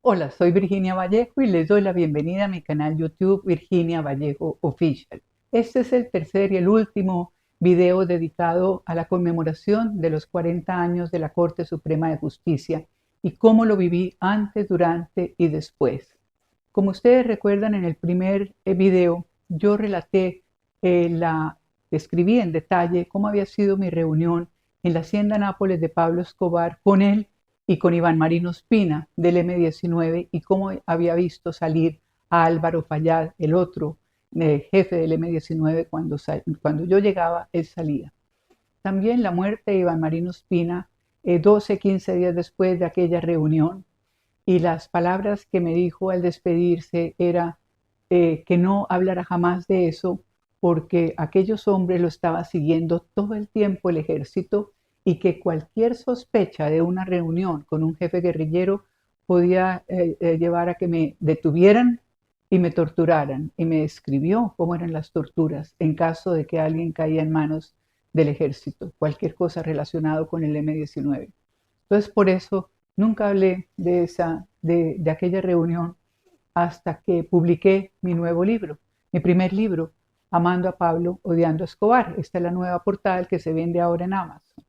Hola, soy Virginia Vallejo y les doy la bienvenida a mi canal YouTube Virginia Vallejo Official. Este es el tercer y el último video dedicado a la conmemoración de los 40 años de la Corte Suprema de Justicia y cómo lo viví antes, durante y después. Como ustedes recuerdan, en el primer video yo relaté, describí en detalle cómo había sido mi reunión en la Hacienda Nápoles de Pablo Escobar con él y con Iván Marino Ospina del M-19 y cómo había visto salir a Álvaro Fayad, el otro jefe del M-19, cuando yo llegaba, él salía. También la muerte de Iván Marino Ospina, 12, 15 días después de aquella reunión, y las palabras que me dijo al despedirse era que no hablara jamás de eso porque aquellos hombres lo estaba siguiendo todo el tiempo el ejército y que cualquier sospecha de una reunión con un jefe guerrillero podía llevar a que me detuvieran y me torturaran. Y me describió cómo eran las torturas en caso de que alguien caía en manos del ejército, cualquier cosa relacionado con el M-19. Entonces, por eso nunca hablé de aquella reunión hasta que publiqué mi nuevo libro, mi primer libro, Amando a Pablo, Odiando a Escobar. Esta es la nueva portada que se vende ahora en Amazon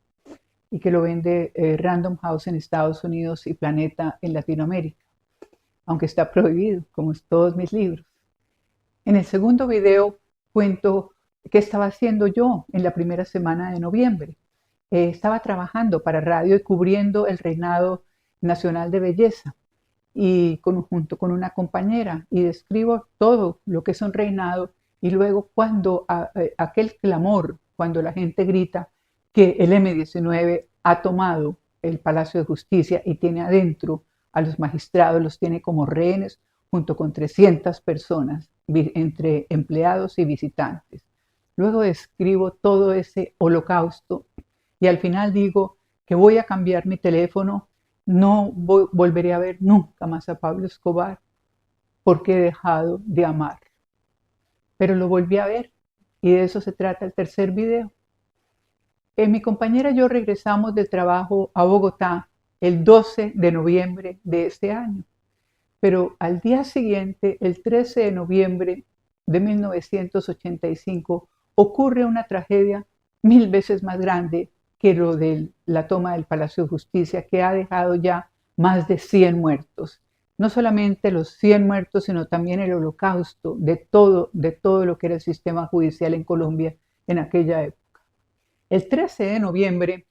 y que lo vende Random House en Estados Unidos y Planeta en Latinoamérica, aunque está prohibido, como todos mis libros. En el segundo video cuento qué estaba haciendo yo en la primera semana de noviembre. Estaba trabajando para radio y cubriendo el reinado nacional de belleza y junto con una compañera y describo todo lo que es un reinado y luego cuando aquel clamor, cuando la gente grita que el M-19 ha tomado el Palacio de Justicia y tiene adentro a los magistrados, los tiene como rehenes junto con 300 personas entre empleados y visitantes. Luego describo todo ese holocausto y al final digo que voy a cambiar mi teléfono, no volveré a ver nunca más a Pablo Escobar porque he dejado de amar. Pero lo volví a ver y de eso se trata el tercer video. Mi compañera y yo regresamos del trabajo a Bogotá el 12 de noviembre de este año, pero al día siguiente, el 13 de noviembre de 1985, ocurre una tragedia 1000 veces más grande que lo de la toma del Palacio de Justicia, que ha dejado ya más de 100 muertos. No solamente los 100 muertos, sino también el holocausto de todo lo que era el sistema judicial en Colombia en aquella época. El 13 de noviembre,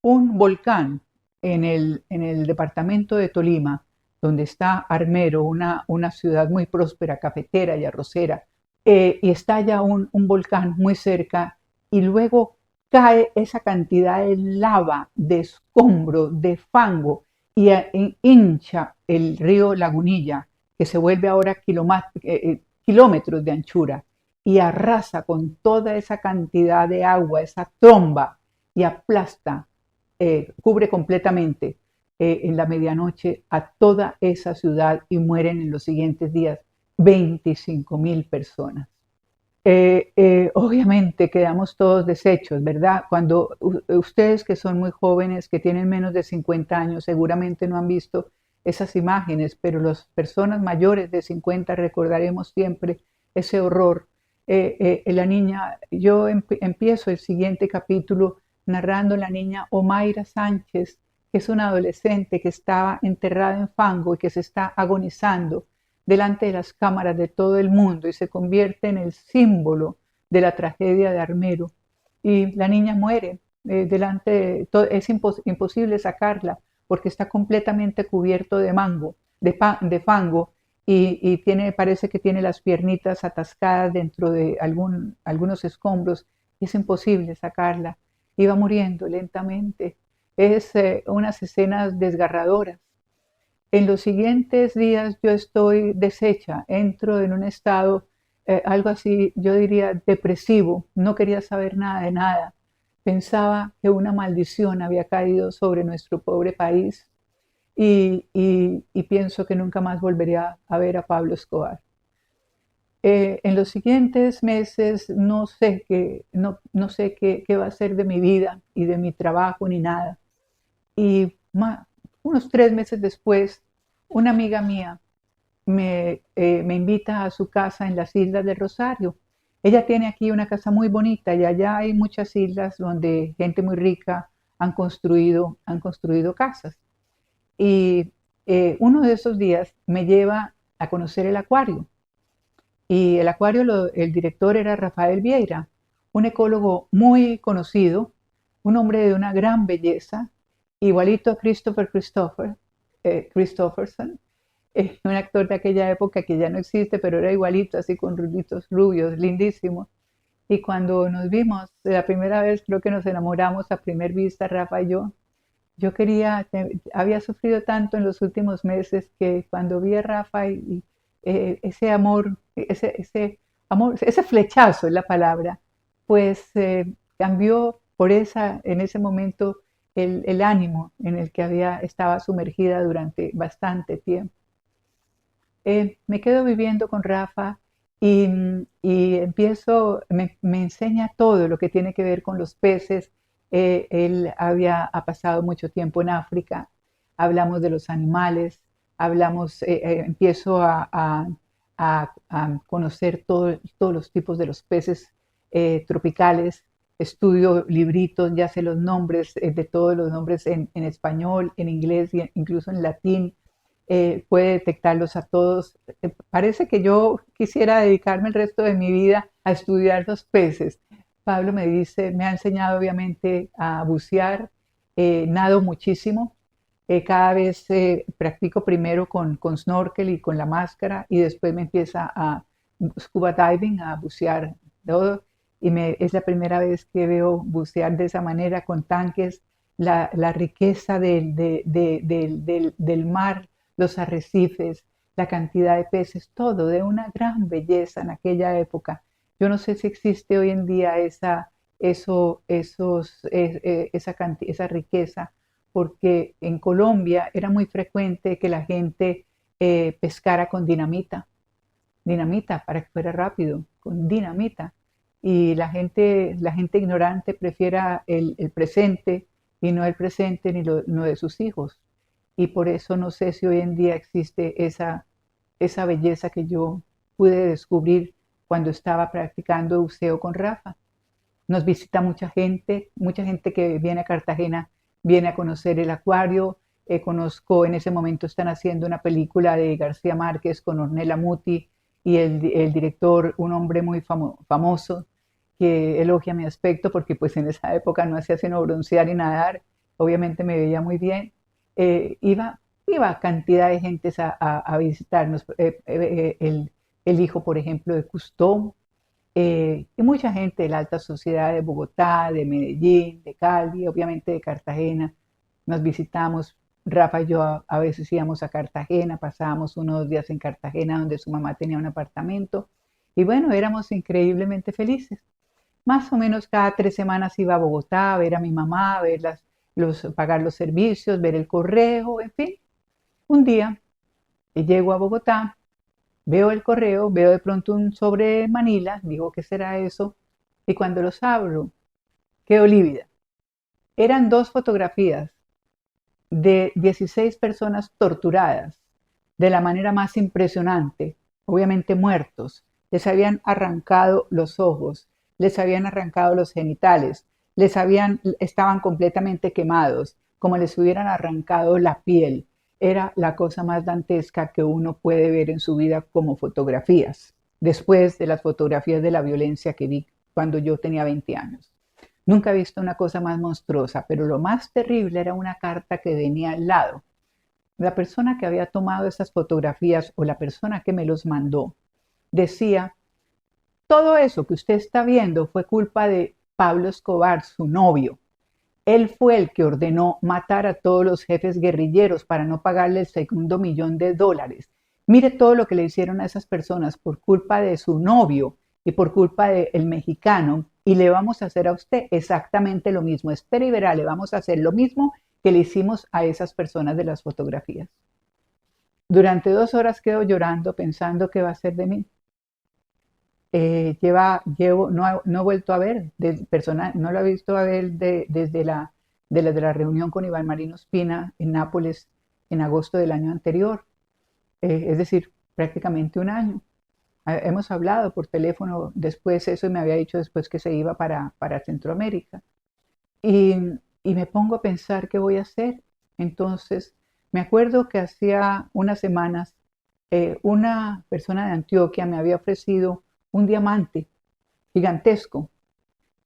un volcán en el departamento de Tolima, donde está Armero, una ciudad muy próspera, cafetera y arrocera, y estalla un volcán muy cerca, y luego cae esa cantidad de lava, de escombro, de fango, y hincha el río Lagunilla, que se vuelve ahora kilómetros de anchura, y arrasa con toda esa cantidad de agua, esa tromba, y aplasta, cubre completamente en la medianoche a toda esa ciudad y mueren en los siguientes días 25.000 personas. Obviamente quedamos todos deshechos, ¿verdad? Cuando ustedes que son muy jóvenes, que tienen menos de 50 años, seguramente no han visto esas imágenes, pero las personas mayores de 50 recordaremos siempre ese horror. La niña, yo empiezo el siguiente capítulo narrando la niña Omaira Sánchez, que es una adolescente que estaba enterrada en fango y que se está agonizando delante de las cámaras de todo el mundo y se convierte en el símbolo de la tragedia de Armero. Y la niña muere es imposible sacarla porque está completamente cubierto de fango y parece que tiene las piernitas atascadas dentro de algunos escombros y es imposible sacarla. Iba muriendo lentamente. Es unas escenas desgarradoras. En los siguientes días yo estoy deshecha, entro en un estado, algo así, yo diría depresivo, no quería saber nada de nada. Pensaba que una maldición había caído sobre nuestro pobre país y pienso que nunca más volvería a ver a Pablo Escobar. En los siguientes meses no sé qué va a ser de mi vida y de mi trabajo ni nada. Y unos 3 meses después Una amiga mía me invita a su casa en las Islas del Rosario. Ella tiene aquí una casa muy bonita y allá hay muchas islas donde gente muy rica han construido casas. Y uno de esos días me lleva a conocer el acuario. Y el acuario, el director era Rafael Vieira, un ecólogo muy conocido, un hombre de una gran belleza, igualito a Christopherson, un actor de aquella época que ya no existe, pero era igualito, así con rulitos rubios, lindísimo. Y cuando nos vimos, la primera vez creo que nos enamoramos a primer vista, Rafa y yo. Yo había sufrido tanto en los últimos meses que cuando vi a Rafa y ese amor, ese flechazo es la palabra, pues cambió en ese momento el ánimo en el que estaba sumergida durante bastante tiempo. Me quedo viviendo con Rafa y, me enseña todo lo que tiene que ver con los peces. Ha pasado mucho tiempo en África, hablamos de los animales, empiezo a conocer todos los tipos de los peces tropicales, estudio libritos, ya sé los nombres de todos los nombres en español, en inglés e incluso en latín, puede detectarlos a todos. Parece que yo quisiera dedicarme el resto de mi vida a estudiar los peces. Pablo me ha enseñado obviamente a bucear, nado muchísimo. Cada vez practico primero con snorkel y con la máscara y después me empieza a scuba diving, a bucear todo. Es la primera vez que veo bucear de esa manera con tanques, la riqueza del mar, los arrecifes, la cantidad de peces, todo de una gran belleza en aquella época. Yo no sé si existe hoy en día esa riqueza, porque en Colombia era muy frecuente que la gente pescara con dinamita para que fuera rápido, con dinamita. Y la gente ignorante prefiera el presente y no el presente no de sus hijos. Y por eso no sé si hoy en día existe esa belleza que yo pude descubrir cuando estaba practicando buceo con Rafa. Nos visita mucha gente que viene a Cartagena, viene a conocer el acuario. En ese momento están haciendo una película de García Márquez con Ornella Muti y el director, un hombre muy famoso, que elogia mi aspecto porque pues en esa época no hacía sino broncear y nadar. Obviamente me veía muy bien. Eh, iba, iba cantidad de gentes a visitarnos. El hijo, por ejemplo, de Cousteau, y mucha gente de la alta sociedad de Bogotá, de Medellín, de Cali, obviamente de Cartagena. Nos visitamos, Rafa y yo a veces íbamos a Cartagena, pasábamos unos días en Cartagena donde su mamá tenía un apartamento y bueno, éramos increíblemente felices. Más o menos cada 3 semanas iba a Bogotá a ver a mi mamá, pagar los servicios, ver el correo, en fin. Un día llego a Bogotá, veo el correo, veo de pronto un sobre de Manila, digo, ¿qué será eso? Y cuando los abro, quedo lívida. Eran dos fotografías de 16 personas torturadas de la manera más impresionante, obviamente muertos. Les habían arrancado los ojos, les habían arrancado los genitales, estaban completamente quemados, como les hubieran arrancado la piel. Era la cosa más dantesca que uno puede ver en su vida como fotografías, después de las fotografías de la violencia que vi cuando yo tenía 20 años. Nunca he visto una cosa más monstruosa, pero lo más terrible era una carta que venía al lado. La persona que había tomado esas fotografías o la persona que me los mandó decía, todo eso que usted está viendo fue culpa de Pablo Escobar, su novio. Él fue el que ordenó matar a todos los jefes guerrilleros para no pagarle el segundo $1.000.000. Mire todo lo que le hicieron a esas personas por culpa de su novio y por culpa del mexicano, y le vamos a hacer a usted exactamente lo mismo. Espera y verá, le vamos a hacer lo mismo que le hicimos a esas personas de las fotografías. Durante 2 horas quedo llorando pensando qué va a hacer de mí. No he vuelto a ver no lo he visto a ver desde la reunión con Iván Marino Espina en Nápoles en agosto del año anterior. es decir, prácticamente un año. Hemos hablado por teléfono después eso y me había dicho después que se iba para Centroamérica. Y, y me pongo a pensar qué voy a hacer. Entonces, me acuerdo que hacía unas semanas una persona de Antioquia me había ofrecido un diamante gigantesco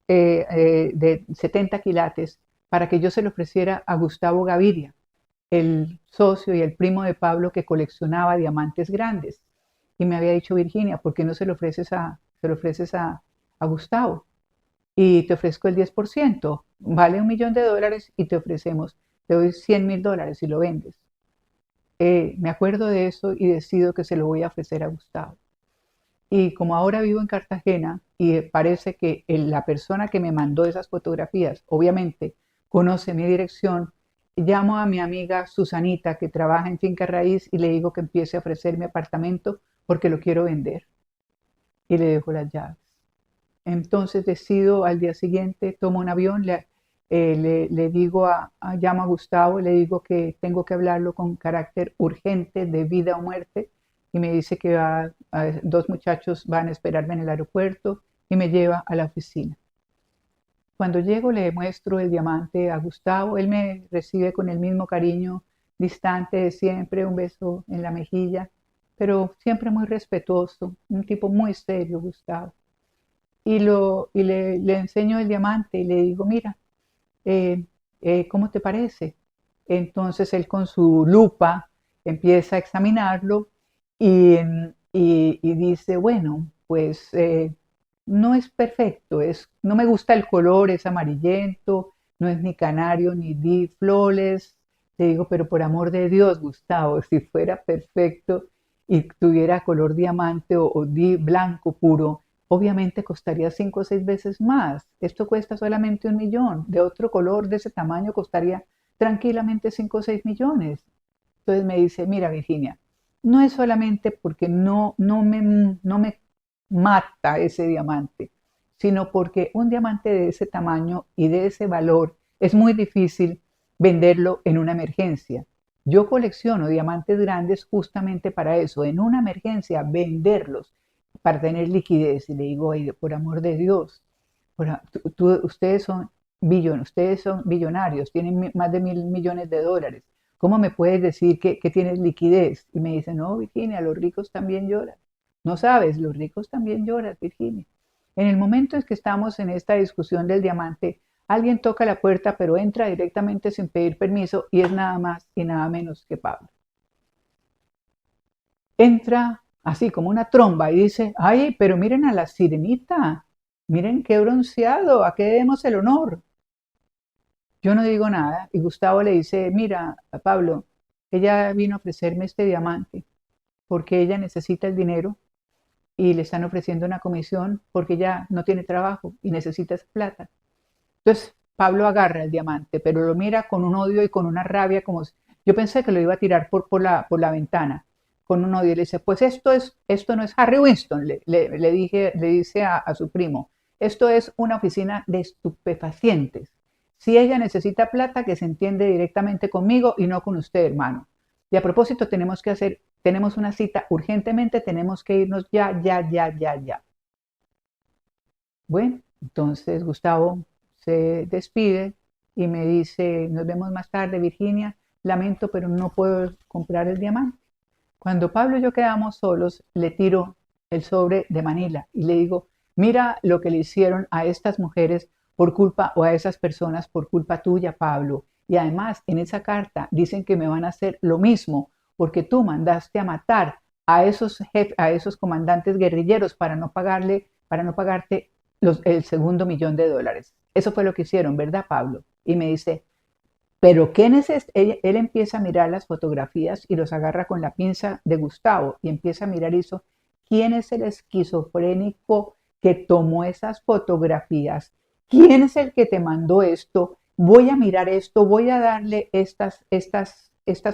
de 70 quilates para que yo se lo ofreciera a Gustavo Gaviria, el socio y el primo de Pablo que coleccionaba diamantes grandes. Y me había dicho, Virginia, ¿por qué no se lo ofreces a Gustavo? Y te ofrezco el 10%, vale $1.000.000 y te doy $100.000 si lo vendes. Me acuerdo de eso y decido que se lo voy a ofrecer a Gustavo. Y como ahora vivo en Cartagena y parece que la persona que me mandó esas fotografías, obviamente, conoce mi dirección, llamo a mi amiga Susanita que trabaja en Finca Raíz y le digo que empiece a ofrecer mi apartamento porque lo quiero vender. Y le dejo las llaves. Entonces decido al día siguiente, tomo un avión, le digo llamo a Gustavo, le digo que tengo que hablarlo con carácter urgente de vida o muerte y me dice que dos muchachos van a esperarme en el aeropuerto y me lleva a la oficina. Cuando llego le muestro el diamante a Gustavo, él me recibe con el mismo cariño distante de siempre, un beso en la mejilla, pero siempre muy respetuoso, un tipo muy serio, Gustavo. Le enseño el diamante y le digo, mira, ¿cómo te parece? Entonces él con su lupa empieza a examinarlo y, y dice, bueno, pues no es perfecto, no me gusta el color, es amarillento, no es ni canario ni deep flawless. Le digo, pero por amor de Dios, Gustavo, si fuera perfecto y tuviera color diamante o deep blanco puro, obviamente costaría 5 o 6 veces más. Esto cuesta solamente 1 millón. De otro color, de ese tamaño, costaría tranquilamente 5 o 6 millones. Entonces me dice, mira Virginia, no es solamente porque no me mata ese diamante, sino porque un diamante de ese tamaño y de ese valor es muy difícil venderlo en una emergencia. Yo colecciono diamantes grandes justamente para eso, en una emergencia venderlos para tener liquidez. Y le digo, oye, por amor de Dios, ustedes son billonarios, tienen más de $1.000 millones. ¿Cómo me puedes decir que tienes liquidez? Y me dice, no, Virginia, los ricos también lloran. No sabes, los ricos también lloran, Virginia. En el momento en que estamos en esta discusión del diamante, alguien toca la puerta, pero entra directamente sin pedir permiso y es nada más y nada menos que Pablo. Entra así como una tromba y dice, ay, pero miren a la sirenita, miren qué bronceado, ¿a qué debemos el honor? Yo no digo nada y Gustavo le dice, mira, Pablo, ella vino a ofrecerme este diamante porque ella necesita el dinero y le están ofreciendo una comisión porque ella no tiene trabajo y necesita esa plata. Entonces Pablo agarra el diamante, pero lo mira con un odio y con una rabia, como yo pensé que lo iba a tirar por la ventana, con un odio. Y le dice, pues esto no es Harry Winston, le dice a su primo, esto es una oficina de estupefacientes. Si ella necesita plata, que se entiende directamente conmigo y no con usted, hermano. Y a propósito, tenemos una cita urgentemente, tenemos que irnos ya, ya, ya, ya, ya. Bueno, entonces Gustavo se despide y me dice, nos vemos más tarde, Virginia, lamento, pero no puedo comprar el diamante. Cuando Pablo y yo quedamos solos, le tiro el sobre de Manila y le digo, mira lo que le hicieron a estas mujeres por culpa o a esas personas por culpa tuya, Pablo. Y además en esa carta dicen que me van a hacer lo mismo porque tú mandaste a matar a esos comandantes guerrilleros para no pagarte el segundo $1.000.000. Eso fue lo que hicieron, ¿verdad, Pablo? Y me dice, pero ¿qué él empieza a mirar las fotografías y los agarra con la pinza de Gustavo y empieza a mirar eso. ¿Quién es el esquizofrénico que tomó esas fotografías? ¿Quién es el que te mandó esto? Voy a mirar esto, voy a darle estas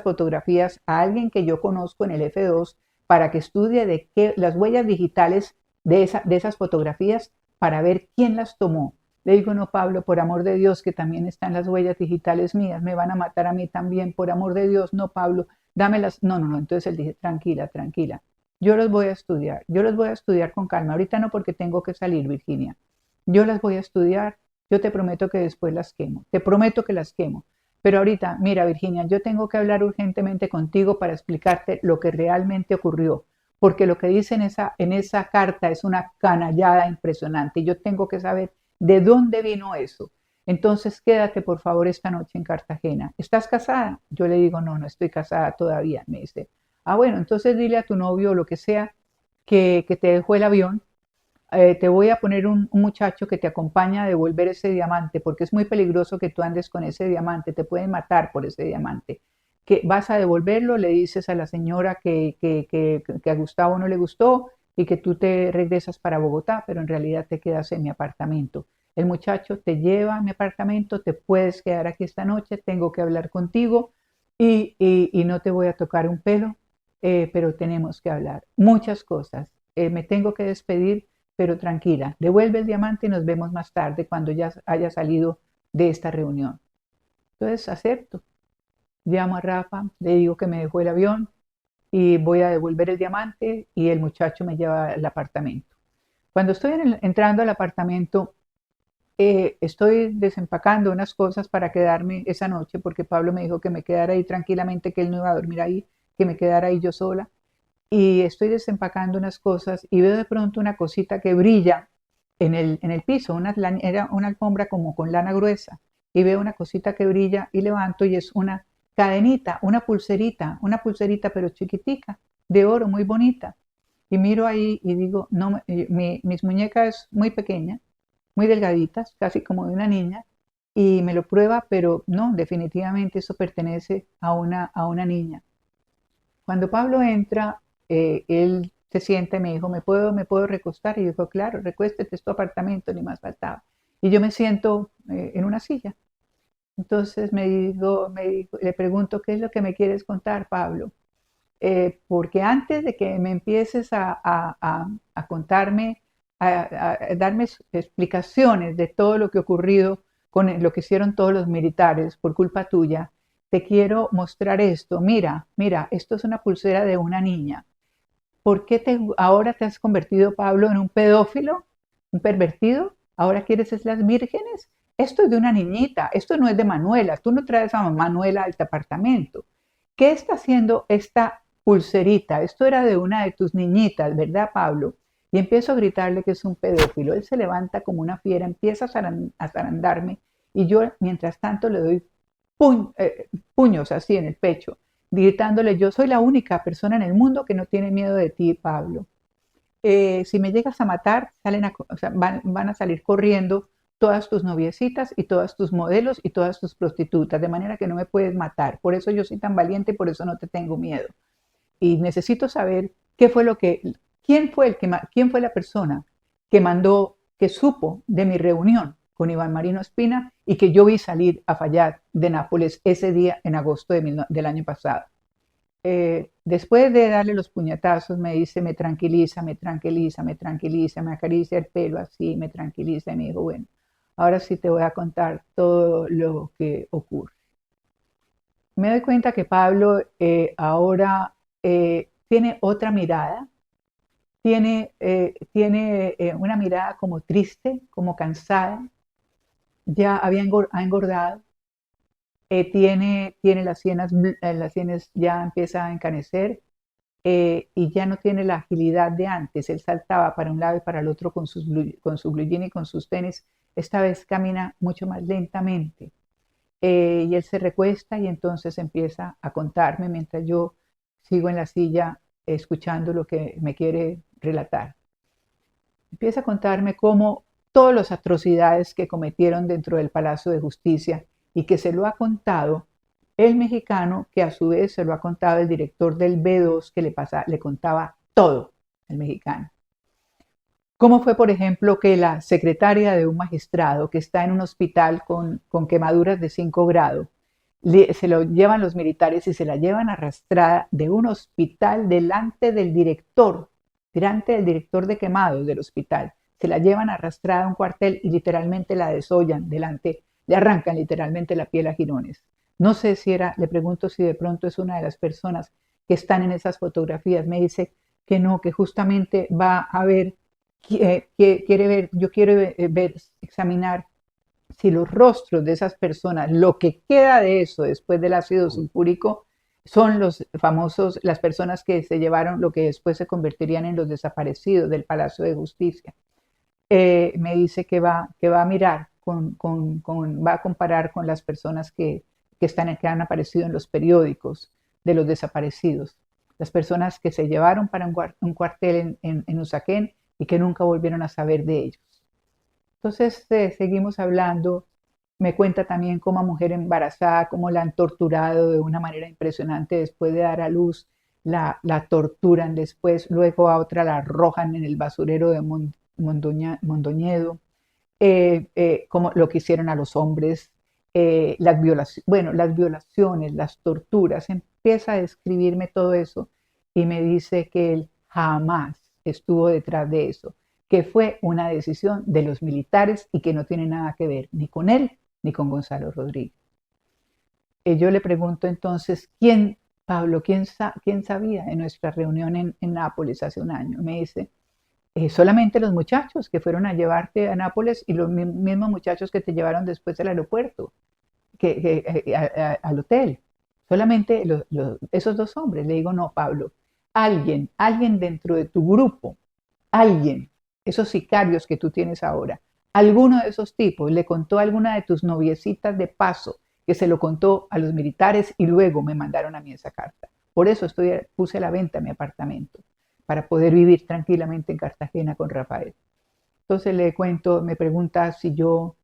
fotografías a alguien que yo conozco en el F2 para que estudie las huellas digitales de esas fotografías para ver quién las tomó. Le digo, no, Pablo, por amor de Dios, que también están las huellas digitales mías, me van a matar a mí también, por amor de Dios, no, Pablo, dámelas. No, no, no. Entonces él dice, tranquila, tranquila. Yo los voy a estudiar con calma. Ahorita no porque tengo que salir, Virginia. Yo las voy a estudiar. Yo te prometo que después las quemo. Te prometo que las quemo. Pero ahorita, mira, Virginia, yo tengo que hablar urgentemente contigo para explicarte lo que realmente ocurrió. Porque lo que dice en esa carta es una canallada impresionante. Y yo tengo que saber de dónde vino eso. Entonces, quédate por favor esta noche en Cartagena. ¿Estás casada? Yo le digo, no, no estoy casada todavía. Me dice, ah, bueno, entonces dile a tu novio o lo que sea que te dejó el avión. Te voy a poner un muchacho que te acompaña a devolver ese diamante, porque es muy peligroso que tú andes con ese diamante, te pueden matar por ese diamante. Que vas a devolverlo, le dices a la señora que a Gustavo no le gustó y que tú te regresas para Bogotá, pero en realidad te quedas en mi apartamento. El muchacho te lleva a mi apartamento, te puedes quedar aquí esta noche, tengo que hablar contigo y no te voy a tocar un pelo, pero tenemos que hablar. Muchas cosas. Me tengo que despedir, pero tranquila, devuelve el diamante y nos vemos más tarde cuando ya haya salido de esta reunión. Entonces acepto. Llamo a Rafa, le digo que me dejó el avión y voy a devolver el diamante y el muchacho me lleva al apartamento. Cuando estoy entrando al apartamento, estoy desempacando unas cosas para quedarme esa noche porque Pablo me dijo que me quedara ahí tranquilamente, que él no iba a dormir ahí, que me quedara ahí yo sola. Y estoy desempacando unas cosas y veo de pronto una cosita que brilla en el piso, era una alfombra como con lana gruesa, y veo una cosita que brilla y levanto y es una cadenita, una pulserita pero chiquitica, de oro, muy bonita. Y miro ahí y digo, no, mis muñecas muy pequeñas, muy delgaditas, casi como de una niña, y me lo prueba, pero no, definitivamente eso pertenece a una niña. Cuando Pablo entra, él se sienta y me dijo, me puedo recostar? Y yo digo, claro, recuéstete, es tu apartamento, ni más faltaba. Y yo me siento en una silla. Entonces le pregunto, ¿qué es lo que me quieres contar, Pablo? Porque antes de que me empieces a contarme, a darme explicaciones de todo lo que ha ocurrido con lo que hicieron todos los militares por culpa tuya, te quiero mostrar esto. Mira, mira, esto es una pulsera de una niña. ¿Por qué ahora te has convertido, Pablo, en un pedófilo, un pervertido? ¿Ahora quieres es las vírgenes? Esto es de una niñita, esto no es de Manuela. Tú no traes a Manuela al apartamento. ¿Qué está haciendo esta pulserita? Esto era de una de tus niñitas, ¿verdad, Pablo? Y empiezo a gritarle que es un pedófilo. Él se levanta como una fiera, empieza a zarandarme y yo, mientras tanto, le doy puños así en el pecho, gritándole, yo soy la única persona en el mundo que no tiene miedo de ti, Pablo. Si me llegas a matar, o sea, van a salir corriendo todas tus noviecitas y todas tus modelos y todas tus prostitutas, de manera que no me puedes matar. Por eso yo soy tan valiente y por eso no te tengo miedo. Y necesito saber quién fue la persona que mandó, que supo de mi reunión con Iván Marino Espina y que yo vi salir a Fayad de Nápoles ese día en agosto del año pasado. Después de darle los puñetazos, me dice, me tranquiliza, me tranquiliza, me tranquiliza, me acaricia el pelo así, me tranquiliza y me dijo, bueno, ahora sí te voy a contar todo lo que ocurre. Me doy cuenta que Pablo ahora tiene otra mirada, tiene una mirada como triste, como cansada, ha engordado, tiene las sienes ya empieza a encanecer y ya no tiene la agilidad de antes. Él saltaba para un lado y para el otro con su blue jean y con sus tenis. Esta vez camina mucho más lentamente. Y él se recuesta y entonces empieza a contarme mientras yo sigo en la silla escuchando lo que me quiere relatar. Empieza a contarme cómo todas las atrocidades que cometieron dentro del Palacio de Justicia y que se lo ha contado el mexicano, que a su vez se lo ha contado el director del B2, que le contaba todo el mexicano. ¿Cómo fue, por ejemplo, que la secretaria de un magistrado que está en un hospital con quemaduras de 5 grados, se lo llevan los militares y se la llevan arrastrada de un hospital delante del director de quemados del hospital? Se la llevan arrastrada a un cuartel y literalmente la desollan delante, le arrancan literalmente la piel a jirones. No sé si era, le pregunto si de pronto es una de las personas que están en esas fotografías. Me dice que no, que justamente va a ver, que quiere ver, yo quiero ver, examinar si los rostros de esas personas, lo que queda de eso después del ácido sulfúrico, son los famosos, las personas que se llevaron lo que después se convertirían en los desaparecidos del Palacio de Justicia. Me dice que va a mirar, va a comparar con las personas que han aparecido en los periódicos de los desaparecidos, las personas que se llevaron para un cuartel en Usaquén y que nunca volvieron a saber de ellos. Entonces seguimos hablando. Me cuenta también cómo a mujer embarazada, cómo la han torturado de una manera impresionante después de dar a luz, la torturan después, luego a otra la arrojan en el basurero de Mondoñedo, como lo que hicieron a los hombres, las violaciones, las torturas. Empieza a describirme todo eso y me dice que él jamás estuvo detrás de eso, que fue una decisión de los militares y que no tiene nada que ver ni con él ni con Gonzalo Rodríguez. Yo le pregunto entonces, ¿quién, Pablo, quién sabía en nuestra reunión en Nápoles hace un año? Me dice, solamente los muchachos que fueron a llevarte a Nápoles y los mismos muchachos que te llevaron después al aeropuerto, al hotel. Solamente esos dos hombres. Le digo, no, Pablo, alguien dentro de tu grupo, alguien, esos sicarios que tú tienes ahora, alguno de esos tipos le contó a alguna de tus noviecitas de paso que se lo contó a los militares y luego me mandaron a mí esa carta. Por eso puse a la venta mi apartamento, para poder vivir tranquilamente en Cartagena con Rafael. Entonces le cuento, me pregunta si yo,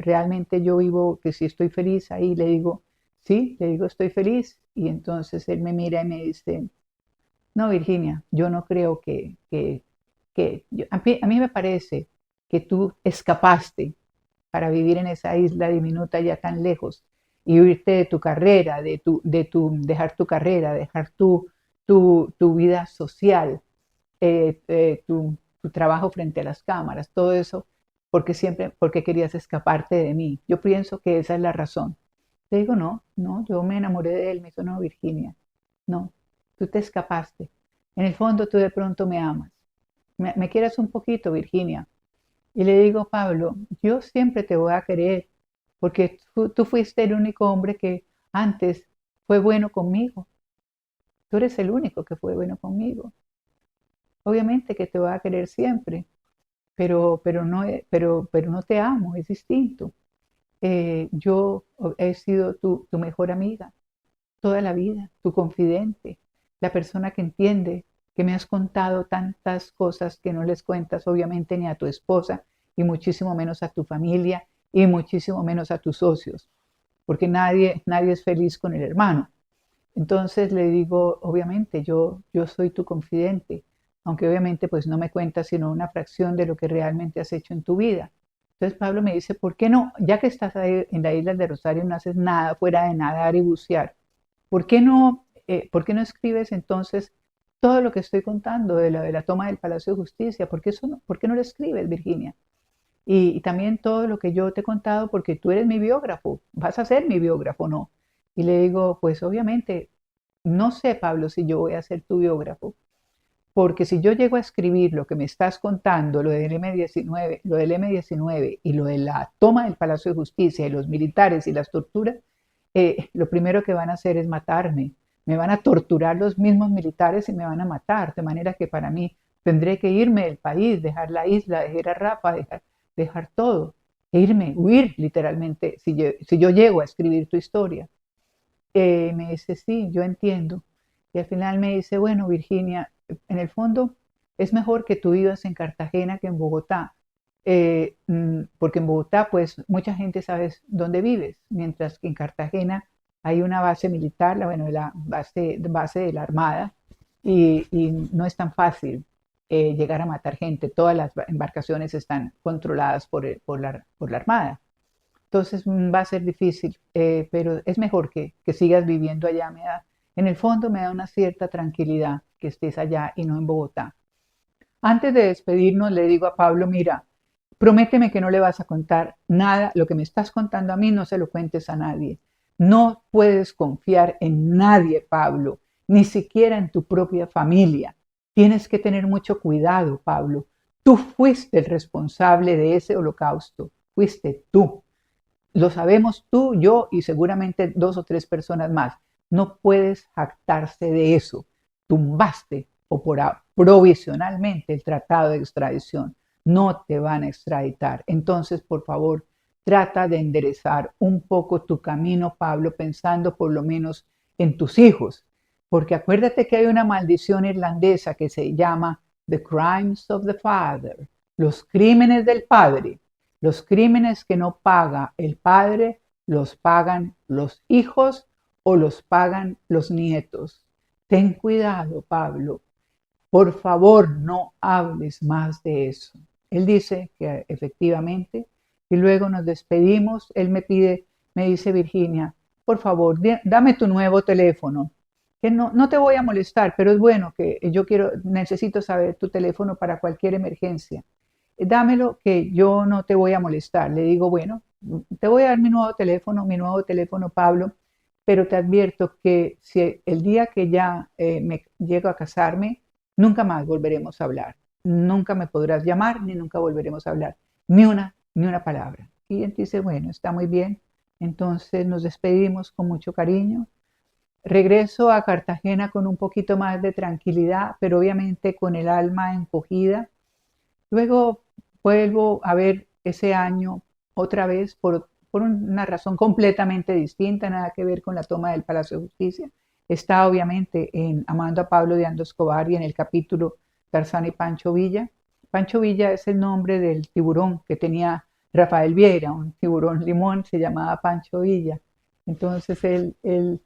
realmente yo vivo, que si estoy feliz ahí, le digo, sí, le digo, estoy feliz. Y entonces él me mira y me dice, no, Virginia, yo no creo a mí me parece que tú escapaste para vivir en esa isla diminuta ya tan lejos y huirte de tu carrera, dejar tu carrera, dejar tu vida social, tu trabajo frente a las cámaras, todo eso, porque querías escaparte de mí. Yo pienso que esa es la razón. Le digo, no, yo me enamoré de él, me dijo, no, Virginia, no, tú te escapaste. En el fondo tú de pronto me amas. Me quieres un poquito, Virginia. Y le digo, Pablo, yo siempre te voy a querer, porque tú fuiste el único hombre que antes fue bueno conmigo. Tú eres el único que fue bueno conmigo. Obviamente que te voy a querer siempre, pero no te amo, es distinto. Yo he sido tu mejor amiga toda la vida, tu confidente, la persona que entiende que me has contado tantas cosas que no les cuentas obviamente ni a tu esposa y muchísimo menos a tu familia y muchísimo menos a tus socios, porque nadie es feliz con el hermano. Entonces le digo, obviamente yo soy tu confidente, aunque obviamente pues no me cuentas sino una fracción de lo que realmente has hecho en tu vida. Entonces Pablo me dice, ¿por qué no? Ya que estás ahí en la isla de Rosario no haces nada fuera de nadar y bucear. ¿Por qué no escribes entonces todo lo que estoy contando de la toma del Palacio de Justicia? ¿Por qué no lo escribes, Virginia? Y también todo lo que yo te he contado, porque tú eres mi biógrafo, vas a ser mi biógrafo, ¿no? Y le digo, pues obviamente, no sé, Pablo, si yo voy a ser tu biógrafo, porque si yo llego a escribir lo que me estás contando, lo del M-19 y lo de la toma del Palacio de Justicia y los militares y las torturas, lo primero que van a hacer es matarme. Me van a torturar los mismos militares y me van a matar, de manera que para mí tendré que irme del país, dejar la isla, dejar a Rafa, dejar todo, e irme, huir literalmente, si yo llego a escribir tu historia. Me dice, sí, yo entiendo. Y al final me dice, bueno, Virginia, en el fondo es mejor que tú vivas en Cartagena que en Bogotá, porque en Bogotá pues mucha gente sabe dónde vives, mientras que en Cartagena hay una base militar, la base de la Armada, y no es tan fácil llegar a matar gente. Todas las embarcaciones están controladas por la Armada. Entonces va a ser difícil, pero es mejor que sigas viviendo allá. En el fondo me da una cierta tranquilidad que estés allá y no en Bogotá. Antes de despedirnos, le digo a Pablo, mira, Prométeme que no le vas a contar nada, lo que me estás contando a mí no se lo cuentes a nadie. No puedes confiar en nadie, Pablo, ni siquiera en tu propia familia. Tienes que tener mucho cuidado, Pablo. Tú fuiste el responsable de ese holocausto, fuiste tú. Lo sabemos tú, yo y seguramente 2 o 3 personas más. No puedes jactarse de eso. Tumbaste o provisionalmente el tratado de extradición. No te van a extraditar. Entonces, por favor, trata de enderezar un poco tu camino, Pablo, pensando por lo menos en tus hijos. Porque acuérdate que hay una maldición irlandesa que se llama The Crimes of the Father, los crímenes del padre. Los crímenes que no paga el padre los pagan los hijos o los pagan los nietos. Ten cuidado, Pablo. Por favor, no hables más de eso. Él dice que efectivamente, y luego nos despedimos. Él me dice Virginia, por favor, dame tu nuevo teléfono. Que no te voy a molestar, pero es bueno que necesito saber tu teléfono para cualquier emergencia. Dámelo que yo no te voy a molestar. Le digo, bueno, te voy a dar mi nuevo teléfono, Pablo, pero te advierto que si el día que ya me llego a casarme, nunca más volveremos a hablar. Nunca me podrás llamar, ni nunca volveremos a hablar. Ni una palabra. Y él dice, bueno, está muy bien. Entonces nos despedimos con mucho cariño. Regreso a Cartagena con un poquito más de tranquilidad, pero obviamente con el alma encogida. Luego vuelvo a ver ese año otra vez por una razón completamente distinta, nada que ver con la toma del Palacio de Justicia. Está obviamente en Amando a Pablo de Ando Escobar y en el capítulo Tarzán y Pancho Villa. Pancho Villa es el nombre del tiburón que tenía Rafael Vieira, un tiburón limón, se llamaba Pancho Villa. Entonces él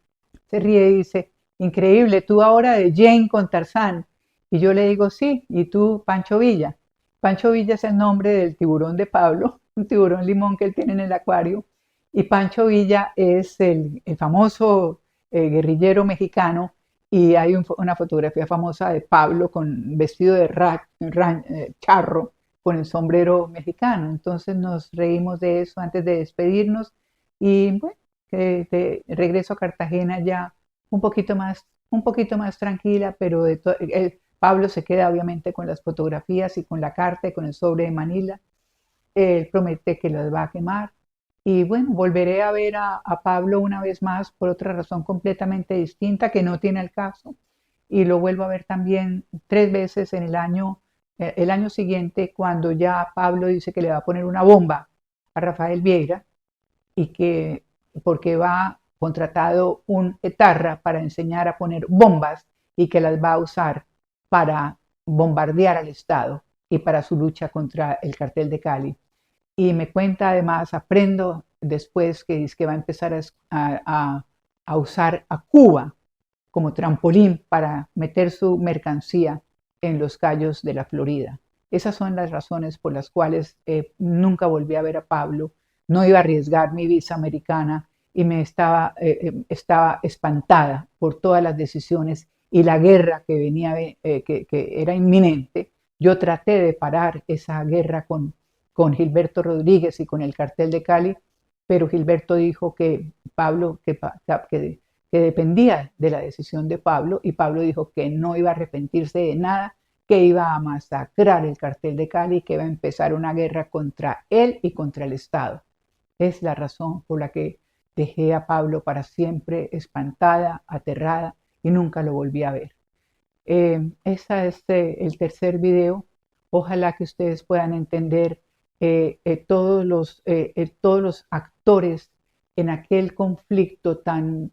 se ríe y dice, increíble, tú ahora de Jane con Tarzán. Y yo le digo, sí, y tú Pancho Villa. Pancho Villa es el nombre del tiburón de Pablo, un tiburón limón que él tiene en el acuario. Y Pancho Villa es el famoso guerrillero mexicano. Y hay una fotografía famosa de Pablo con vestido de charro con el sombrero mexicano. Entonces nos reímos de eso antes de despedirnos. Y bueno, de regreso a Cartagena ya un poquito más tranquila, pero Pablo se queda obviamente con las fotografías y con la carta y con el sobre de Manila. Él promete que las va a quemar. Y bueno, volveré a ver a Pablo una vez más por otra razón completamente distinta que no tiene el caso. Y lo vuelvo a ver también 3 veces en el año siguiente, cuando ya Pablo dice que le va a poner una bomba a Rafael Vieira y que porque va contratado un etarra para enseñar a poner bombas y que las va a usar para bombardear al Estado y para su lucha contra el cartel de Cali. Y me cuenta además, aprendo después que dice que va a empezar a usar a Cuba como trampolín para meter su mercancía en los cayos de la Florida. Esas son las razones por las cuales nunca volví a ver a Pablo. No iba a arriesgar mi visa americana y estaba espantada por todas las decisiones y la guerra que venía, que era inminente. Yo traté de parar esa guerra con Gilberto Rodríguez y con el cartel de Cali, pero Gilberto dijo que Pablo, que dependía de la decisión de Pablo, y Pablo dijo que no iba a arrepentirse de nada, que iba a masacrar el cartel de Cali, que iba a empezar una guerra contra él y contra el Estado. Es la razón por la que dejé a Pablo para siempre espantada, aterrada, y nunca lo volví a ver. Ese es el tercer video. Ojalá que ustedes puedan entender todos los actores en aquel conflicto tan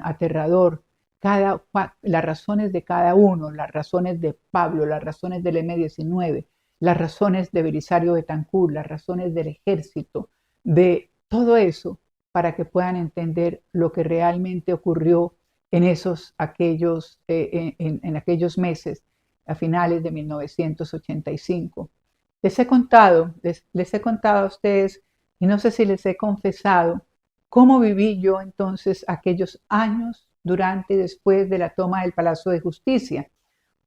aterrador, las razones de cada uno, las razones de Pablo, las razones del M-19, las razones de Belisario Betancur, las razones del ejército, de todo eso, para que puedan entender lo que realmente ocurrió en aquellos meses, a finales de 1985. Les he contado a ustedes, y no sé si les he confesado, cómo viví yo entonces aquellos años durante y después de la toma del Palacio de Justicia,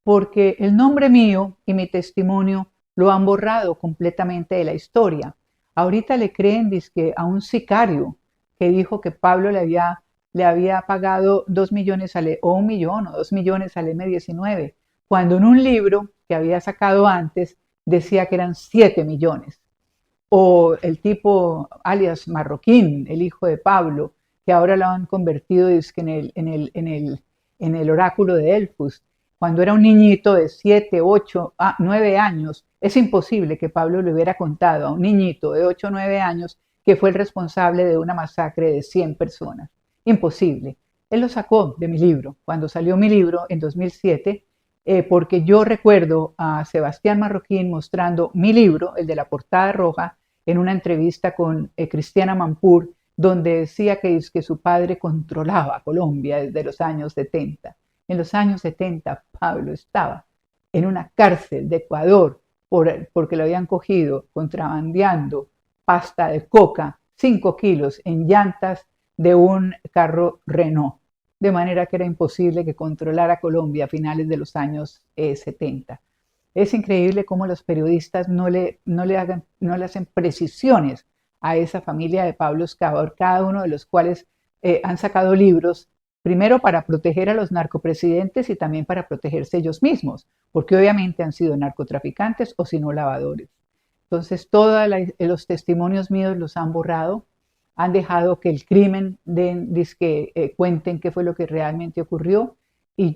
porque el nombre mío y mi testimonio lo han borrado completamente de la historia. Ahorita le creen dizque, a un sicario que dijo que Pablo le había pagado 2 millones o 1 millón o 2 millones al M-19, cuando en un libro que había sacado antes decía que eran 7 millones. O el tipo alias Marroquín, el hijo de Pablo, que ahora lo han convertido dizque, en el oráculo de Delfos. Cuando era un niñito de 7, 8, 9 años, es imposible que Pablo le hubiera contado a un niñito de 8 o 9 años que fue el responsable de una masacre de 100 personas. Imposible. Él lo sacó de mi libro. Cuando salió mi libro en 2007, porque yo recuerdo a Sebastián Marroquín mostrando mi libro, el de la portada roja, en una entrevista con Cristiana Mampur, donde decía que su padre controlaba Colombia desde los años 70. En los años 70 Pablo estaba en una cárcel de Ecuador porque lo habían cogido contrabandeando pasta de coca, 5 kilos en llantas de un carro Renault, de manera que era imposible que controlara Colombia a finales de los años 70. Es increíble cómo los periodistas no le hacen precisiones a esa familia de Pablo Escobar, cada uno de los cuales han sacado libros, primero para proteger a los narcopresidentes y también para protegerse ellos mismos, porque obviamente han sido narcotraficantes o si no lavadores. Entonces, todos los testimonios míos los han borrado, han dejado que el crimen cuenten qué fue lo que realmente ocurrió y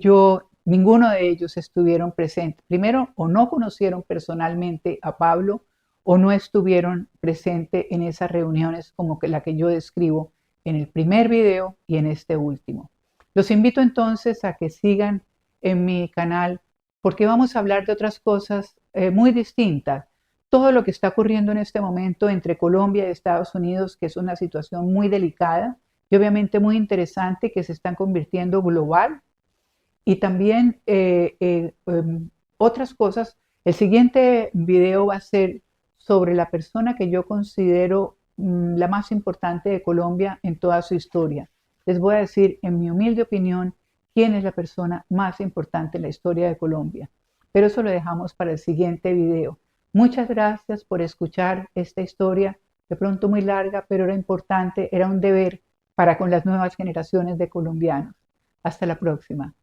ninguno de ellos estuvieron presentes. Primero, o no conocieron personalmente a Pablo o no estuvieron presentes en esas reuniones como la que yo describo en el primer video y en este último. Los invito entonces a que sigan en mi canal porque vamos a hablar de otras cosas muy distintas. Todo lo que está ocurriendo en este momento entre Colombia y Estados Unidos, que es una situación muy delicada y obviamente muy interesante, que se están convirtiendo global. Y también otras cosas. El siguiente video va a ser sobre la persona que yo considero la más importante de Colombia en toda su historia. Les voy a decir, en mi humilde opinión, quién es la persona más importante en la historia de Colombia. Pero eso lo dejamos para el siguiente video. Muchas gracias por escuchar esta historia, de pronto muy larga, pero era importante, era un deber para con las nuevas generaciones de colombianos. Hasta la próxima.